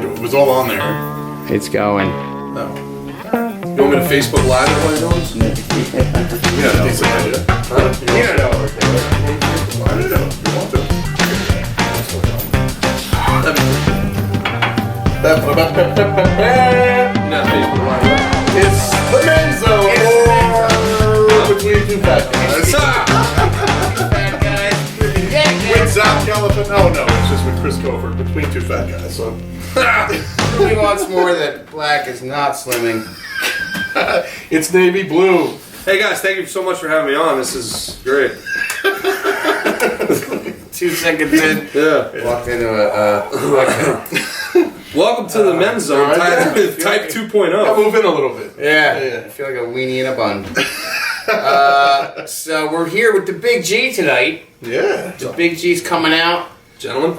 It was all on there. It's going. No. You want me to Facebook Live while you're doing this? Yeah, decent idea. Huh? You don't know what we're doing. I don't know. You want to. Not Facebook Live. It's the men's zone. Between two fat guys. With Zach Gallifin. Oh no, it's just with Chris Cofer. Between two fat guys. So. He wants more that black is not slimming. It's navy blue. Hey guys, thank you so much for having me on. This is great. 2 seconds in, walked into a. Welcome to the men's zone, type 2.0. I'll move in a little bit. Yeah, I feel like a weenie in a bun. So we're here with the Big G tonight. Yeah. The Big G's coming out. Gentlemen,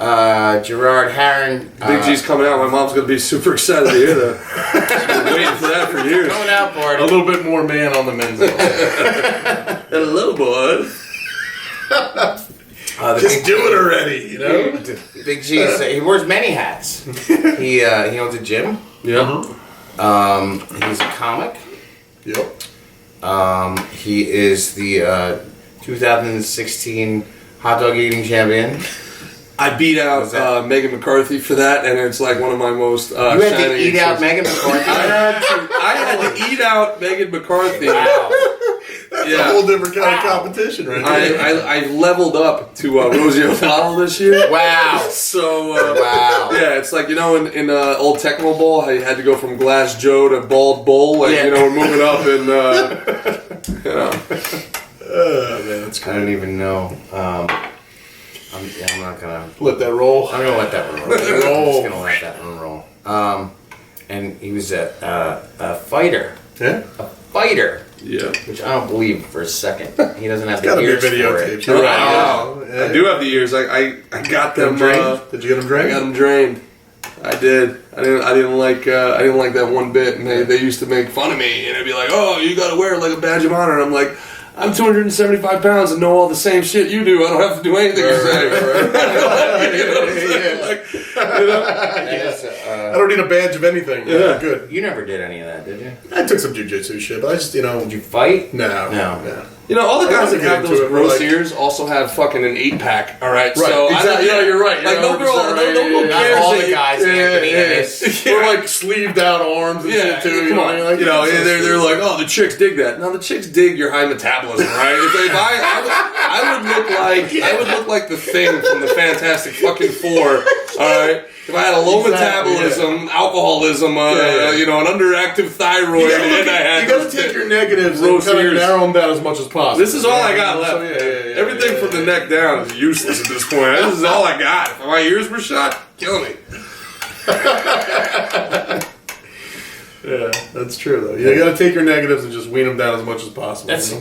Gerard, Haran. Big G's coming out. My mom's going to be super excited to hear that. She's been waiting for that for years. Going out party. A little bit more man on the men's zone. Hello, boy. Just do it already, you know? Big G's, he wears many hats. He owns a gym. Yeah. He's a comic. Yep. He is the 2016 hot dog eating champion. I beat out Megan McCarthy for that, and it's like one of my most you had to shining eat out achievements. Megan McCarthy? I had to eat out Megan McCarthy. Wow. That's a whole different kind of competition right there. I leveled up to Rosie O'Donnell this year. Wow. So, wow. Yeah, it's like, you know, in old Tecmo Bowl, how you had to go from Glass Joe to Bald Bull, like, you know, moving up and, you know. Man, that's I cool. don't even know. I'm not gonna Let that roll. I'm gonna let that one roll. Let that roll. I'm just gonna let that one roll. And he was a fighter. Yeah? A fighter. Yeah. Which I don't believe for a second. He doesn't have the Gotta be ears for videotaped. it. You're right. Wow. Yeah. I do have the ears. I got them drained. Did you get them I drained? got them drained. I did. I didn't like that one bit, and they used to make fun of me, and they'd be like, "Oh, you got to wear it like a badge of honor." And I'm like, I'm 275 pounds and know all the same shit you do. I don't have to do anything you say. You know what I'm saying? Like, I don't need a badge of anything. Yeah. Good. You never did any of that, did you? I took some jujitsu shit, but I just, Did you fight? No. No. You know, all the guys that have into those it, gross like- ears also have fucking an 8-pack, all right? Right, So exactly. Yeah, you're right. Like, no girl, no Not cares. all that- the guys, Anthony, Ennis. Or like sleeved out arms and shit too. Come on. Like, You know, they're like, oh, the chicks dig that. No, the chicks dig your high metabolism, right? If I would look like the Thing from the Fantastic fucking Four, all right? If I had a low metabolism, alcoholism, you know, an underactive thyroid, and I had you gotta take your negatives and kind of narrow them down as much as possible. This is all I got left. So, Everything from the neck down is useless at this point. This is all I got. If my ears were shot, kill me. Yeah, that's true though. You gotta take your negatives and just wean them down as much as possible. That's I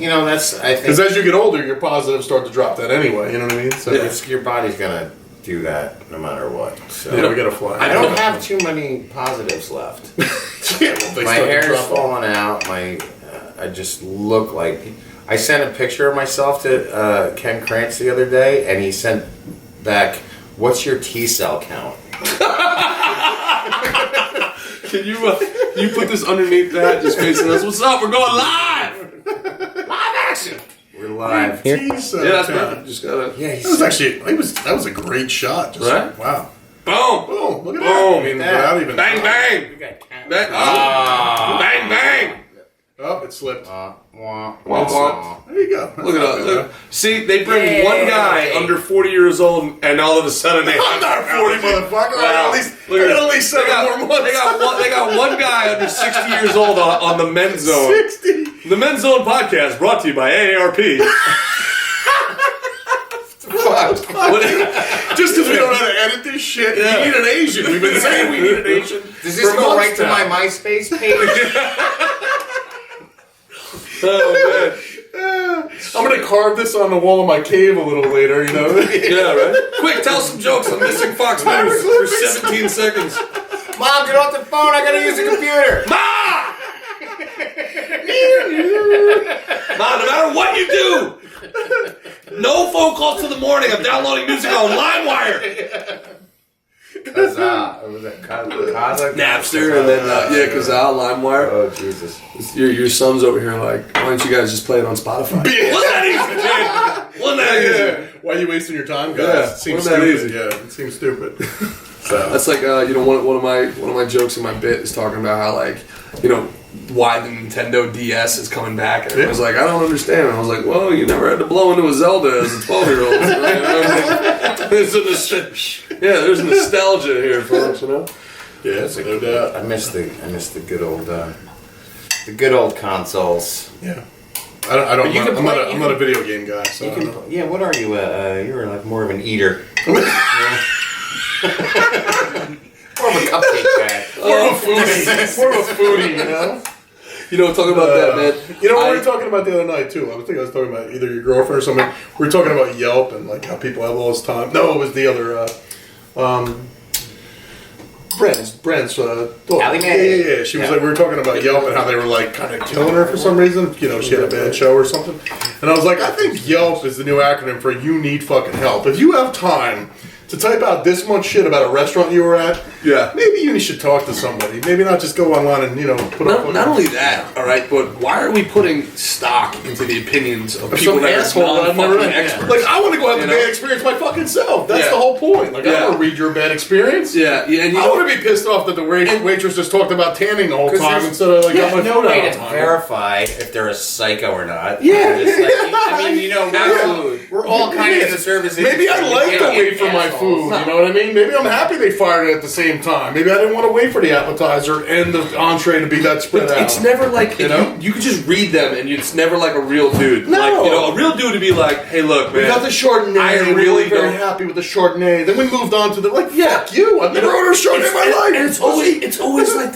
think because as you get older, your positives start to drop that anyway. You know what I mean? So your body's gonna do that no matter what. So yeah, we gotta fly. I don't have too many positives left. My hair's falling out. I just look like. I sent a picture of myself to Ken Krantz the other day, and he sent back, "What's your T cell count?" Can you put this underneath that, just facing us? What's up? We're going live. Live action. We're live. Yeah, that's perfect. Just gotta. Yeah, that was a great shot. Just, right? Wow. Boom. Boom. Look at Boom. that. I mean, without even. Bang bang. Bang bang. Oh, it slipped. Womp womp. There you go. Look at that. See, they bring one guy under 40 years old, and all of a sudden they. I'm not 40, motherfucker. Wow. At least 7 more months. They got one guy under 60 years old on the Men's Zone. 60. The Men's Zone podcast brought to you by AARP. Just because we don't know how to edit this shit, we need an Asian. We've been saying we need an Asian. Does this go right to my MySpace page? Oh, man. I'm going to carve this on the wall of my cave a little later, you know? Yeah, right? Quick, tell some jokes on Missing Fox News for 17 seconds. Mom, get off the phone. I got to use the computer. Ma! Ma, no matter what you do, no phone calls till the morning. I'm downloading music on LimeWire. Kazaa. Or was that Kazaa? Napster, and then Kazaa, LimeWire. Oh Jesus! Your son's over here like, why don't you guys just play it on Spotify? Wasn't that easy, dude? Wasn't that easy? Why are you wasting your time, guys? Yeah, It seems wasn't that stupid. easy? Yeah, it seems stupid. So That's like one of my jokes in my bit is talking about how like why the Nintendo DS is coming back, and it was like I don't understand. And I was like, well, you never had to blow into a Zelda as a 12-year-old. There's nostalgia here, folks. yeah, no doubt. I miss the good old consoles. Yeah. I don't. But you can I'm play- not a video game guy. So You I don't can, know. yeah, what are you? You're like more of an eater. More of a cupcake guy. More of a foodie, Talking about that, man. You know what we were talking about the other night too? I was talking about either your girlfriend or something. We were talking about Yelp and like how people have all this time. No, it was the other Brent's daughter. Allie Mae. Yeah. She was like, we were talking about Yelp and how they were like kind of killing her for some reason. She had a bad show or something. And I was like, I think Yelp is the new acronym for you need fucking help. If you have time to type out this much shit about a restaurant you were at, maybe you should talk to somebody. Maybe not just go online and put up. Not only that, all right, but why are we putting stock into the opinions of people that are non-fucking experts? Like, I want to go have the bad experience my fucking self. That's the whole point. Like, I don't want to read your bad experience. Yeah, and I want to be pissed off that the waitress just talked about tanning the whole time instead of like got my no food way out to on time. verify if they're a psycho or not. Yeah. We're all kind of in the service. Maybe I like to wait for my food. You know what I mean? Maybe I'm happy they fired it at the same time. Maybe I didn't want to wait for the appetizer and the entree to be that spread out. It's never like you could just read them, and it's never like a real dude. No. Like, a real dude would be like, "Hey, look, man, We got the Chardonnay. I we really were very don't- happy with the Chardonnay. Then we moved on to the fuck you. I've never ordered a Chardonnay in my life. And it's always like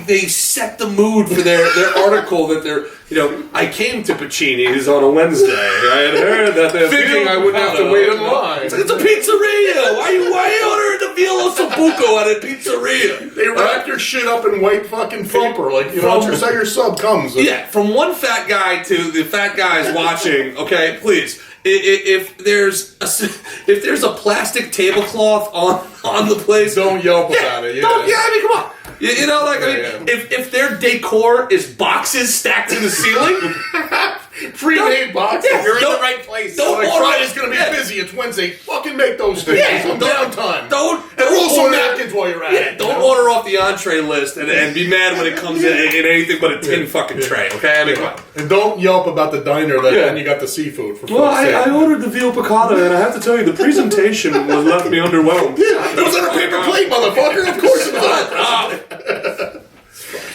they set the mood for their article that they're I came to Pacini's on a Wednesday. I had heard that they're Thinking I wouldn't have to wait in line. It's a pizzeria. Why you ordering the Vilo Sambuco at a pizzeria? They wrap your shit up in white fucking paper, like that's how your sub comes. Yeah, from one fat guy to the fat guys watching. Okay, please. If there's a plastic tablecloth on the place, don't Yelp about it. I mean, come on. If their decor is boxes stacked to the ceiling, pre-made boxes. You're in the right place. Like Friday's gonna be busy. It's Wednesday. Fucking make those things. Some downtime. Don't roll some order napkins while you're at it. Don't order off the entree list and be mad when it comes in anything but a tin fucking tray. Okay, I mean, come on. And don't Yelp about the diner that then you got the seafood for. Well, I ordered the veal piccata, and I have to tell you, the presentation was left me underwhelmed. Yeah, it was on a paper plate, motherfucker. Of course it was.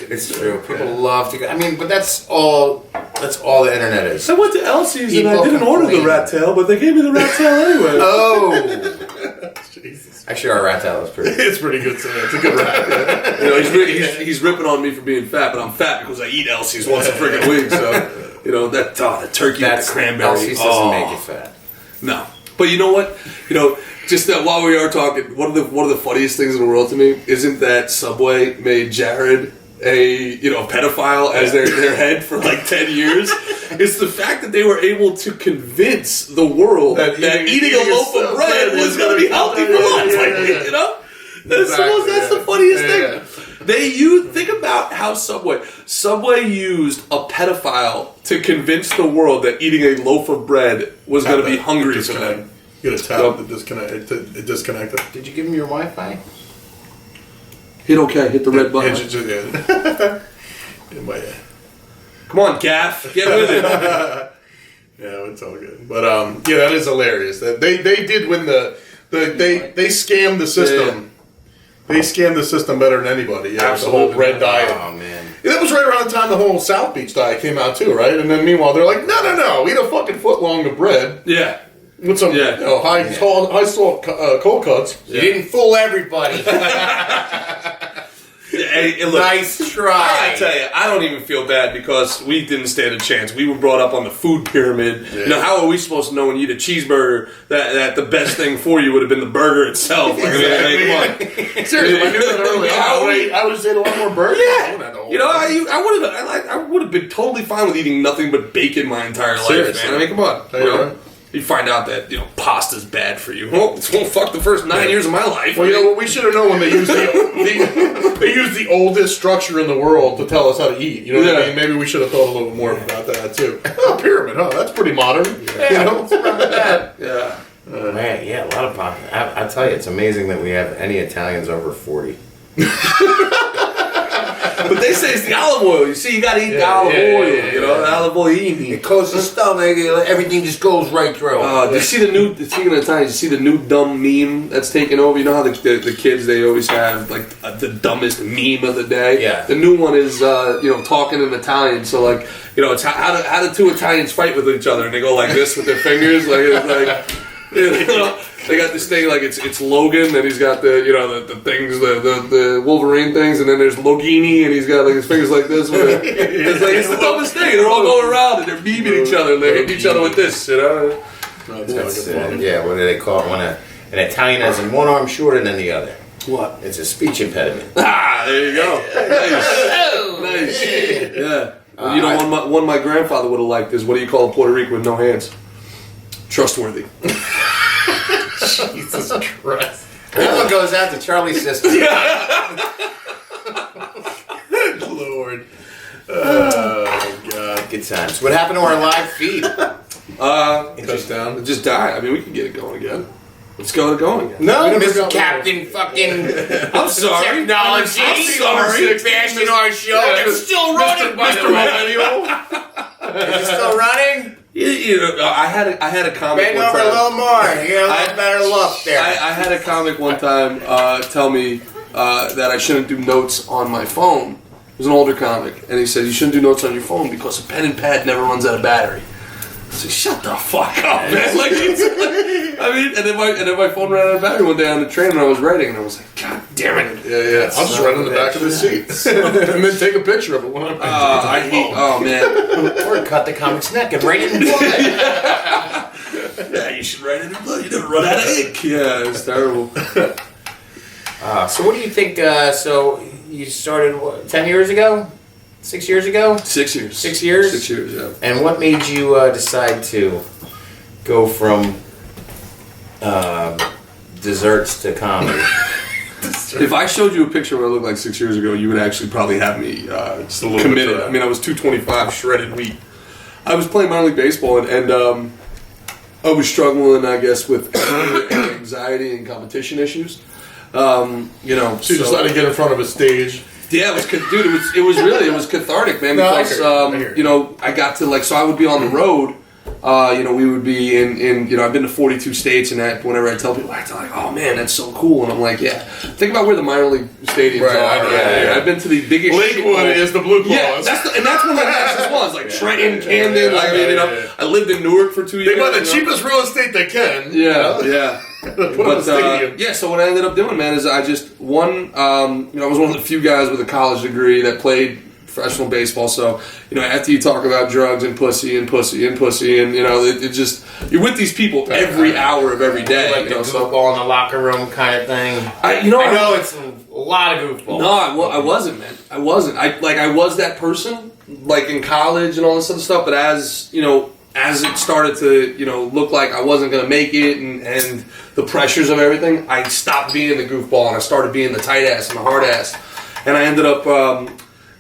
It's true. People love to go. I mean, but that's all the internet is. I went to Elsie's People and I didn't order the complain. rat tail, but they gave me the rat tail anyway. Oh, Jesus. actually, our rat tail is pretty. It's pretty good. It's a good rap. He's ripping on me for being fat, but I'm fat because I eat Elsie's once a freaking week. So the turkey with the cranberry. Elsie's doesn't make you fat. No, but you know what? Just that while we are talking, one of the funniest things in the world to me isn't that Subway made Jared a pedophile as their head for like 10 years. It's the fact that they were able to convince the world that eating a loaf of bread was going to be healthy for lunch. That's the funniest thing. Think about how Subway used a pedophile to convince the world that eating a loaf of bread was going to be hungry for them. You gotta tap the disconnect. It disconnected. Did you give him your Wi-Fi? Hit OK. Hit the red button. Come on, Gaff. Get with it. Yeah, it's all good. But that is hilarious. That they did win they scammed the system. They scammed the system better than anybody. Yeah, Absolutely. the whole red diet. Oh man. Yeah, that was right around the time the whole South Beach diet came out too, right? And then meanwhile they're like, no, eat a fucking foot long of bread. Yeah. With some high salt cold cuts. You didn't fool everybody. Hey, look, Nice try. I tell you, I don't even feel bad because we didn't stand a chance. We were brought up on the food pyramid. Yeah. How are we supposed to know when you eat a cheeseburger that the best thing for you would have been the burger itself? Come on. Seriously, if I knew that early, I would have said a lot more burgers. Yeah. I would have been totally fine with eating nothing but bacon my entire life, Seriously. man. I mean, come on. Tell you what. you find out that pasta's bad for you. Well, fuck the first 9 years of my life. Well, what we should have known when they used they used the oldest structure in the world to tell us how to eat. You know what I mean? Maybe we should have thought a little bit more about that too. Oh, pyramid, huh? That's pretty modern. What's wrong with that? Yeah. Man, a lot of pasta. I tell you, it's amazing that we have any Italians over 40. But they say it's the olive oil. You see, you gotta eat the olive oil. The olive oil it coats the stomach. Everything just goes right through. You see the new, speaking of Italian, you see the new dumb meme that's taken over? You know how the kids, they always have like the dumbest meme of the day? Yeah. The new one is, talking in Italian. So like, it's how do two Italians fight with each other? And they go like this with their fingers. They got this thing like it's Logan, and he's got the things, the Wolverine things, and then there's Logini, and he's got like his fingers like this. It's the dumbest thing. They're all going around and they're beaming each other, and they hit each other with this. What do they call it when an Italian has one arm shorter than the other? What? It's a speech impediment. There you go. Nice. Yeah. One my grandfather would have liked is, what do you call a Puerto Rican with no hands? Trustworthy. Jesus Christ. That one goes out to Charlie's sister. Lord. Oh, God. Good times. What happened to our live feed? Touchdown. It just died. I mean, we can get it going again. Let's go again. No, Mr. Captain fucking I'm sorry. Technology. I'm sorry. Bashing our show. It's still running, by the way. Is it still running? I had a comic Bend one over time. a little more. You get a little better look there. I had a comic one time tell me that I shouldn't do notes on my phone. It was an older comic, and he said you shouldn't do notes on your phone because a pen and pad never runs out of battery. I said, shut the fuck up, man. And then my phone ran out of battery one day on the train when I was writing, and I was like, God damn it. Yeah. I'll just run in the back of the seat and then take a picture of it when I'm oh man. Or cut the comic's neck and write it in blood. Yeah, you should write it in blood. You never run out of ink. Yeah, it's terrible. So what do you think? So you started 10 years ago? 6 years ago? 6 years. 6 years? 6 years, yeah. And what made you decide to go from desserts to comedy? If I showed you a picture of what I looked like 6 years ago, you would actually probably have me just a little committed. bit. I mean, I was 225 shredded wheat. I was playing minor league baseball, and I was struggling, I guess, with anxiety and competition issues. So you decided to get in front of a stage. Yeah, it was it was cathartic, man. Because I got to so I would be on the road. We would be in I've been to 42 states, and that whenever I tell people, they're like, oh man, that's so cool, and I'm like, yeah. Think about where the minor league stadiums are. Yeah. I've been to the biggest. Lakewood is the Blue Claws. Yeah, that's one of the nicest ones, like Trenton, Camden. I lived in Newark for 2 years. They buy the cheapest real estate they can. Yeah. So what I ended up doing, man, is I just I was one of the few guys with a college degree that played professional baseball. So after you talk about drugs and pussy and pussy and pussy, and it just, you're with these people every hour of every day. Like the goofball in the locker room kind of thing. I know it's a lot of goofballs. No, I wasn't, man. I wasn't. I was that person, like in college and all this other stuff. But as it started to, look like I wasn't going to make it, and the pressures of everything, I stopped being the goofball, and I started being the tight ass and the hard ass. And I ended up,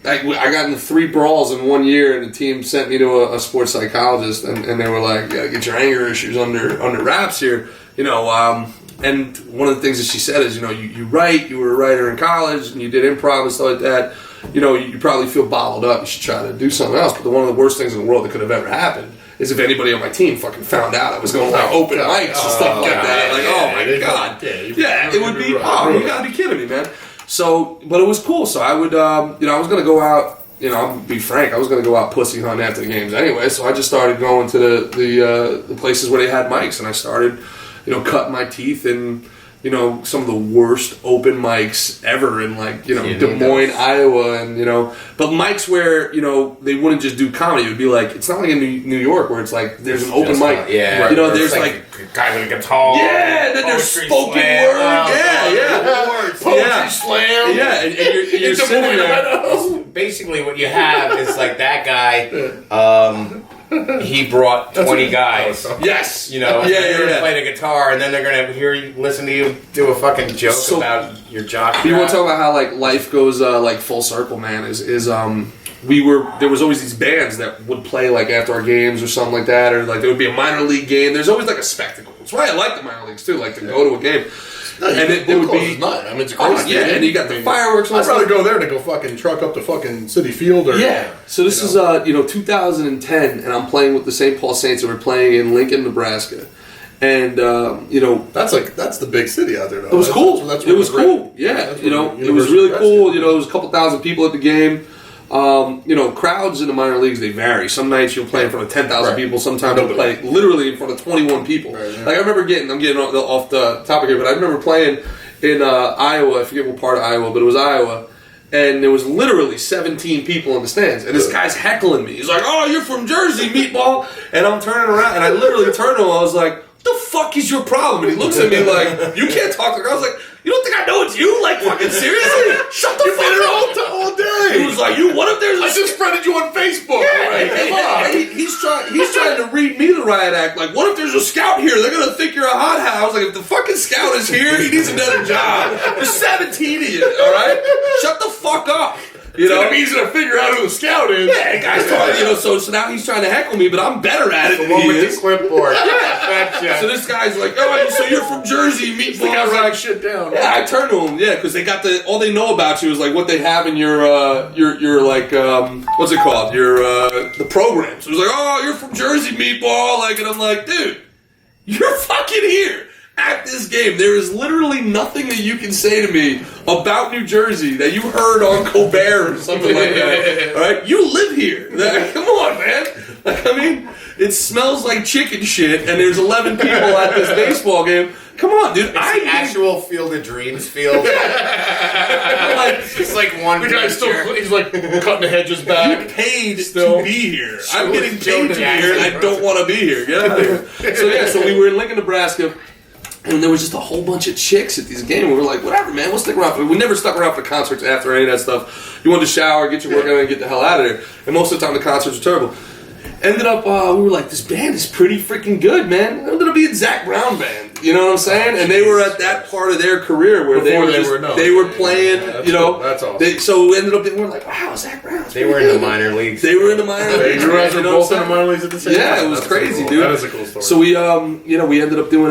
I got into 3 brawls in 1 year, and the team sent me to a sports psychologist, and they were like, "Yeah, get your anger issues under wraps here." And one of the things that she said is, you write, you were a writer in college, and you did improv and stuff like that. You probably feel bottled up. You should try to do something else. But one of the worst things in the world that could have ever happened is if anybody on my team fucking found out I was going to open mics and stuff like that. My God. Yeah, it would be, you gotta be kidding me, man. So, but it was cool. So I would, I was going to go out, I'll be frank, I was going to go out pussy hunting after the games anyway. So I just started going to the places where they had mics, and I started, cutting my teeth in, some of the worst open mics ever in Des Moines, Iowa, and but mics where they wouldn't just do comedy. It would be like, it's not like in New York where it's like there's an open mic. There's like a guy with a guitar. Yeah, then there's spoken word. Poetry slam. Yeah, and you're sitting there. Basically, what you have is like that guy. he brought 20 guys. Yes. You know, you're going to play the guitar, and then they're going to hear you, listen to you do a fucking joke about your jock. You want to talk about how like life goes like full circle, man? There was always these bands that would play like after our games or something like that, or like there would be a minor league game. There's always like a spectacle. That's why I like the minor leagues too, like to go to a game. No, and it would be I mean, it's a great yeah, and you got the fireworks. I'd rather go there than go fucking truck up to fucking City Field or So this is 2010, and I'm playing with the St. Paul Saints, and we're playing in Lincoln, Nebraska, and that's the big city out there. Though. It was cool. It was cool. Yeah, it was really cool. There was a couple thousand people at the game. Crowds in the minor leagues, they vary. Some nights you'll play in front of 10,000 people. Sometimes you'll play literally in front of 21 people. Right, yeah. Like I remember I'm getting off the topic here, but I remember playing in Iowa. I forget what part of Iowa, but it was Iowa. And there was literally 17 people in the stands. And this guy's heckling me. He's like, "Oh, you're from Jersey, meatball." And I'm turning around, and I literally turned to him. I was like, "What the fuck is your problem?" And he looks at me like, "You can't talk to the girl." I was like, "You don't think I know it's you? Like, fucking seriously? Shut the fuck up!" all day. He was like, "What if there's a..." I just friended you on Facebook. Yeah, right? and he's trying to read me the riot act. Like, what if there's a scout here? They're gonna think you're a hot house. Like, if the fucking scout is here, he needs another job. There's 17 of you, all right? Shut the fuck up. It's easy to figure out who the scout is. Yeah, guys talking, so now he's trying to heckle me, but I'm better at it than he is. The clipboard. So this guy's like, "Oh, so you're from Jersey, meatball." I was like, shit down. Yeah, I turned to him, because they got all they know about you is like what they have in your like what's it called? Your the program. So it was like, "Oh, you're from Jersey, meatball," like, and I'm like, "Dude, you're fucking here at this game. There is literally nothing that you can say to me about New Jersey that you heard on Colbert or something like that. All right, you live here. Like, come on, man. Like, I mean, it smells like chicken shit, and there's 11 people at this baseball game. Come on, dude. It's the actual Field of Dreams field. It's like one. The guy's he's like cutting the hedges back. You paid to be here. I'm getting paid to be here, and I don't want to be here. Get out of here. So we were in Lincoln, Nebraska. And there was just a whole bunch of chicks at these games. We were like, whatever, man, we'll stick around. We never stuck around for concerts after any of that stuff. You wanted to shower, get your workout, and get the hell out of there. And most of the time, the concerts were terrible. Ended up, we were like, this band is pretty freaking good, man. It ended up being Zac Brown band. You know what I'm saying? And they were at that part of their career where they were playing, That's awesome. So we ended up, we were like, wow, Zac Brown. They were in the minor leagues. They were in the minor leagues. You guys were both in the minor leagues at the same time? Yeah, it was crazy, dude. That is a cool story. So we ended up doing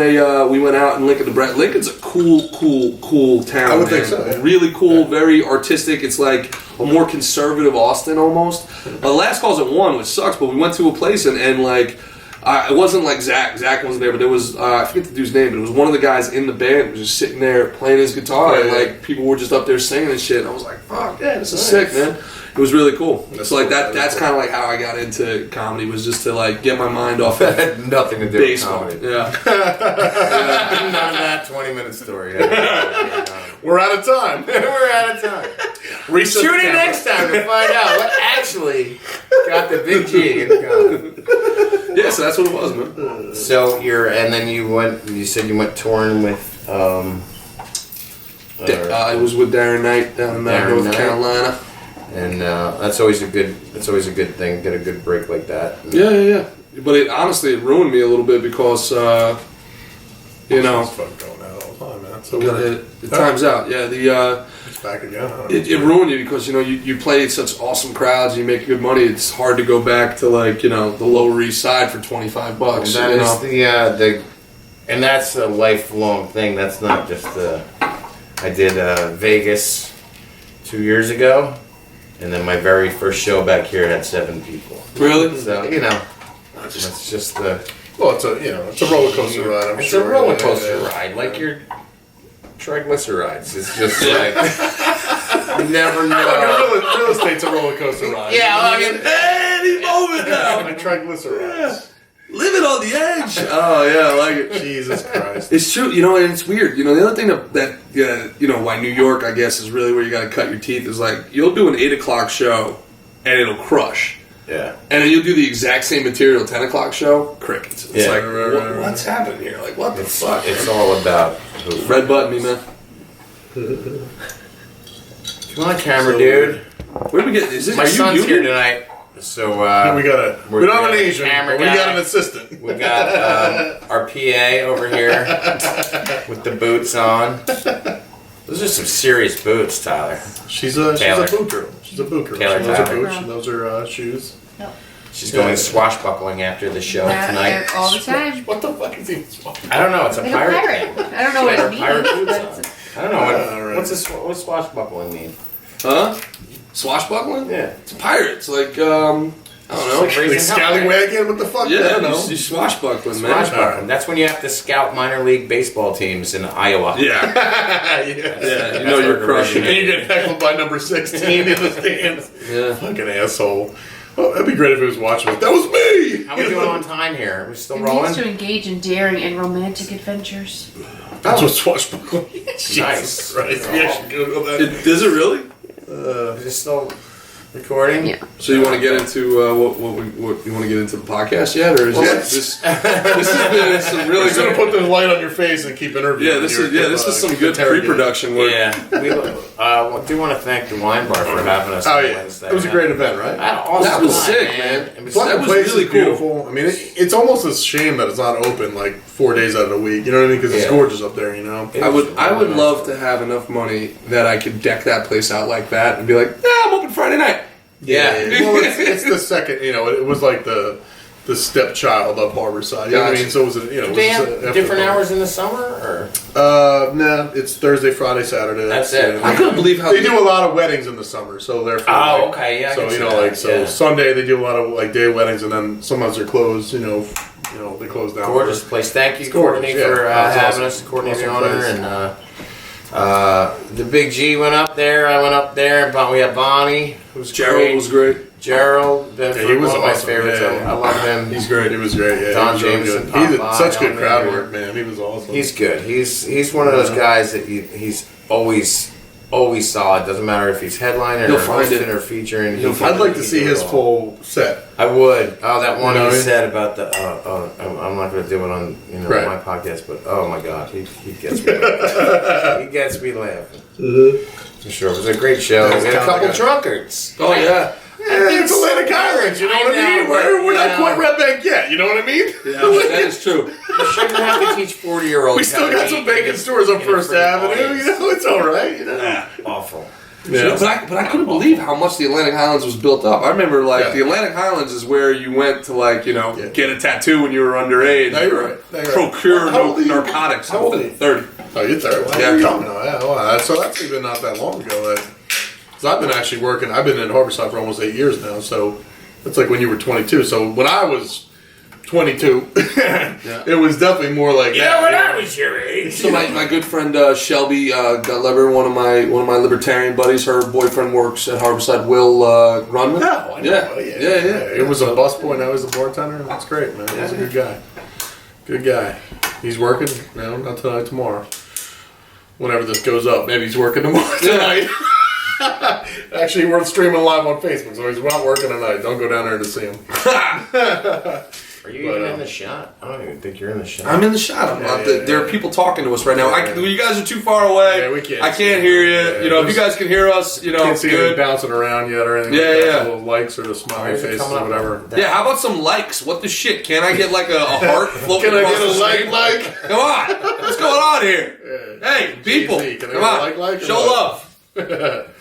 we went out in Lincoln, Nebraska. Lincoln's a cool town. I would think so, yeah. Really cool, very artistic. It's like a more conservative Austin almost. Last Call's at 1, which sucks, but we went to a place and like, it wasn't like Zach. Zach wasn't there, but there was, I forget the dude's name, but it was one of the guys in the band who was just sitting there playing his guitar, and like people were just up there singing and shit. And I was like, fuck, yeah, this is sick, man. It was really cool. So like that's kind of like how I got into comedy, was just to like get my mind off of had nothing to do baseball. with comedy. Yeah. None of that 20-minute story. We're out of time. We're out of time. Tune in next time to find out what actually got the big G in comedy. Yeah, so that's what it was, man. So you said you went touring with I was with Darren Knight down in North Carolina. And that's always a good thing. Get a good break like that. Yeah. But it honestly ruined me a little bit because It's fun going out all the time, man. So it times out. Yeah, it's back again. It ruined you because you played such awesome crowds and you make good money. It's hard to go back to like the Lower East Side for $25. And that is and that's a lifelong thing. That's not just I did Vegas 2 years ago. And then my very first show back here had 7 people. Really? So it's just the. Well, it's a roller coaster ride. I'm sure. It's a roller coaster ride, like your triglycerides. It's just like you never know. Real estate's a roller coaster ride. Yeah, I mean, any moment now. My triglycerides. Living on the edge. Oh yeah, I like it. Jesus Christ. It's true, and it's weird. The other thing that why New York, I guess, is really where you got to cut your teeth is like you'll do an 8 o'clock show and it'll crush. Yeah. And then you'll do the exact same material 10 o'clock show, crickets. It's like what's happening here? Like what the fuck? It's all about red button me, man. Come on, camera dude. Where do we get? My son's here tonight. So we don't have an Asian, but we got an assistant. We got our PA over here with the boots on. Those are some serious boots, Tyler. She's a boot girl. She's a boot girl. Taylor, she knows her boots. She knows her shoes. Yep. She's going swashbuckling after the show tonight. All the time. What the fuck is he swashbuckling? I don't know. It's a Like pirate. a pirate. I don't know what it means. Pirate boots but on. it's I don't know what's swashbuckling mean. Huh? Swashbuckling? Yeah. It's a pirate. It's like, I don't know. Like raising Like hell, right? scallywagging? What the fuck? I Yeah, don't know. you swashbuckling, man. Swashbuckling. That's when you have to scout minor league baseball teams in Iowa. Yeah. Yeah. Yeah, you know you're crushing And it. you get heckled by number 16 in the stands. Yeah. Fucking asshole. Oh, that'd be great if it was watching us. That was me! How are we doing on time here? Are we still It rolling? means to engage in daring and romantic adventures. That's what swashbuckling is. Nice. Jesus Christ. We actually Google that. Does it really? Is it still recording? Yeah. So you want to get into what you want to get into the podcast yet, or is this has been some really Just gonna good? put the light on your face and keep interviewing. Yeah, this is some good pre-production work. Yeah. We do want to thank the Wine Bar for having us Oh on yeah, Wednesday. it was a great event, right? I had an awesome That was time, sick, man. It was, Fucking That was place really is cool. beautiful. I mean, it's almost a shame that it's not open like 4 days out of the week. You know what I mean? Because it's Yeah. gorgeous up there. You know. I would love to have enough money that I could deck that place out like that and be like, I'm open Friday night. Yeah. Well, it's the second. You know, it was like the stepchild of Harborside. You know what I mean? So it was Do they have different hours in the summer, or? No, it's Thursday, Friday, Saturday. That's it. I couldn't believe how they do a lot of weddings in the summer, so therefore. Oh, like, okay, yeah, I So can you see know, that, like yeah. Sunday they do a lot of like day weddings, and then sometimes they're closed. You know, they close down. Gorgeous place. Thank you, It's gorgeous, Courtney, yeah. for That was having awesome. us. Courtney, the Awesome owner, place. and the Big G went up there. I went up there, and we had Bonnie, who's Gerald great. was great. Gerald, Yeah, he was one of my awesome. favorites. Yeah. I love him. He's great. He was great. Yeah, Don he was really Jameson good. popped He by, did such good Don crowd Jameson. work, man. He was awesome. He's good. He's one of those guys that he's always solid. Doesn't matter if he's headlining He'll or find hosting it. or featuring. I'd like to see his full set. I would. Oh, that one You know, he said about the. I'm not going to do it on Right. my podcast, but oh my god, he gets me. Laughing. He gets me laughing. For sure, it was a great show. That's We had a couple kinda drunkards. Oh yeah. Yeah, it's Atlantic Island, you know what I mean? We're not quite Red Bank yet, you know what I mean? Yeah, that is true. You shouldn't have to teach 40-year-olds. We still got some bacon stores on First Avenue, you know, it's alright, you know? Awful. Yeah. But I couldn't believe how much the Atlantic Highlands was built up. I remember Yeah. the Atlantic Highlands is where you went to Yeah. get a tattoo when you were underage. No, you're or right. No, you're right. Procure How old are you? narcotics. How old are you? 30. Oh, you're 30. Well, Yeah. you're young now, yeah. Well, so that's even not that long ago. So I've been actually working, I've been in Harborside for almost 8 years now, so it's like when you were 22. So when I was 22, it was definitely more like that. when I was your age. So my good friend Shelby Gutleber, one of my libertarian buddies, her boyfriend works at Harborside. Will Runman. No, I know. Yeah. It was a busboy, now he's a bartender, and that's great, man. He's a good guy. Good guy. He's working, no, not tonight, tomorrow. Whenever this goes up, maybe he's working tomorrow tonight. Actually, we're streaming live on Facebook, so he's not working tonight. Don't go down there to see him. Are you even in the shot? I don't even think you're in the shot. I'm in the shot. I'm not. Yeah, There are people talking to us right now. You guys are too far away. Yeah, we can't I see can't you. hear you. Yeah, if you guys can hear us, Can't see good. him bouncing around yet or anything. Yeah, like that. yeah. Little likes or the smiley Why is it faces coming or up whatever. with that? Yeah, how about some likes? What the shit? Can I get like a heart floating Can I across get a the screen? like? Come on. What's going on here? Hey, people. GZ, can I Come get a on. like or Show what? love.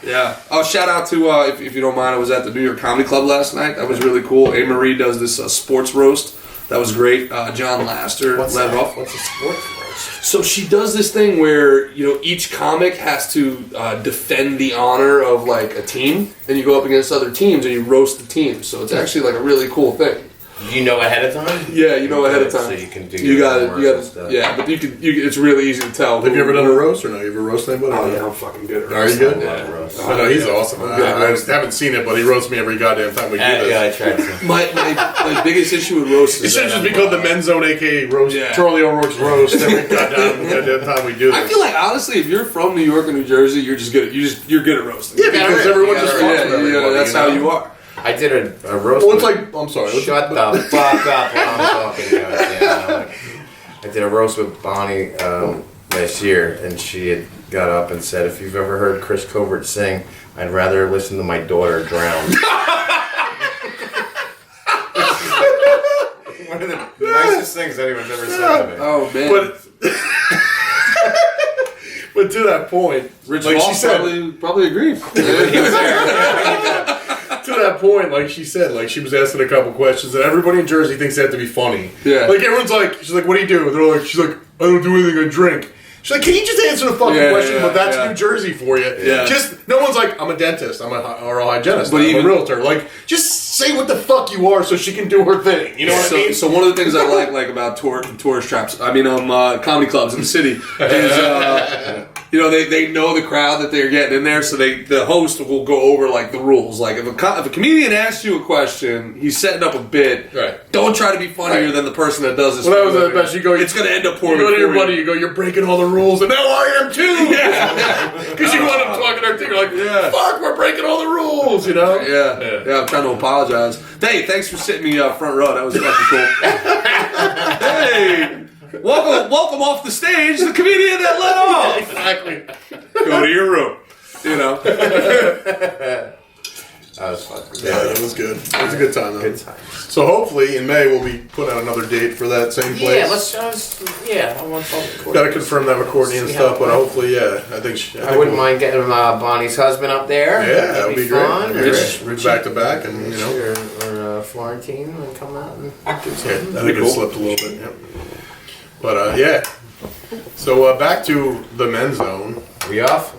Yeah. Oh, shout out to, if you don't mind, I was at the New York Comedy Club last night. That was really cool. A. Marie does this sports roast. That was great. John Laster What's led it that? off. What's a sports roast? So she does this thing where, each comic has to defend the honor of like a team, and you go up against other teams and you roast the team. So it's actually like a really cool thing. You know ahead of time? Yeah, you know ahead of time. So you can do You your got homework and it. stuff. Yeah, but it's really easy to tell. Have you ever done a roast or no? You ever roast anybody? Oh yeah, I'm fucking good at Are you good? I love roast. I know he's awesome. I just haven't seen it, but he roasts me every goddamn time we do this. Yeah, I tried to. My biggest issue with roast It is should that just be called the Men's Zone, aka roast. Yeah. Charlie O'Rourke's roast every goddamn time we do this. I feel like honestly, if you're from New York or New Jersey, you're just good at you're good at roasting. yeah, because everyone just fucks with everybody. that's how you are. I did a roast. Well, it's with- like I'm sorry. Shut the fuck up when I'm talking. Goddamn. I did a roast with Bonnie last year, and she had got up and said, "If you've ever heard Chris Covert sing, I'd rather listen to my daughter drown." nicest things anyone's ever said to me. Oh man. But to that point, Rich like Voss she said, probably agreed. He was there. to that point, like she said, like she was asking a couple questions, and everybody in Jersey thinks they have to be funny. Yeah. Like everyone's like, she's like, "What do you do?" They're like, she's like, "I don't do anything. I drink." She's like, "Can you just answer the fucking question?" But that's New Jersey for you. Yeah. Just no one's like, "I'm a dentist. I'm a oral hygienist. But I'm even- a realtor." Like, just say what the fuck you are, so she can do her thing. You know what I mean? So one of the things I like about tourist traps, comedy clubs in the city, is they know the crowd that they're getting in there, so the host will go over like the rules. Like if a comedian asks you a question, he's setting up a bit. Right. Don't try to be funnier than the person that does this. Well, that was the best. You go. It's going to end up poorly. You go to your for buddy. You go. You're breaking all the rules, and now I am too. Because you want them talking their thing. You're like, fuck, we're breaking all the rules. You know. Yeah. I'm trying to apologize. Hey, thanks for sitting me front row. That was fucking cool. Hey, welcome off the stage, the comedian that let off. Exactly. Go to your room. You know. That was fun. Yeah, that was good. It was a good time, though. Good time. So hopefully in May we'll be putting out another date for that same place. Yeah, I want to Gotta confirm that with Courtney and See stuff, how it but hopefully, I think I wouldn't mind getting Bonnie's husband up there. Yeah, that would be fun. great. Rich back to back, and you know. Or Florentine would come out and do Yeah, I something. think it slipped a little bit. Yep. But yeah. So back to the men's zone. Are we off?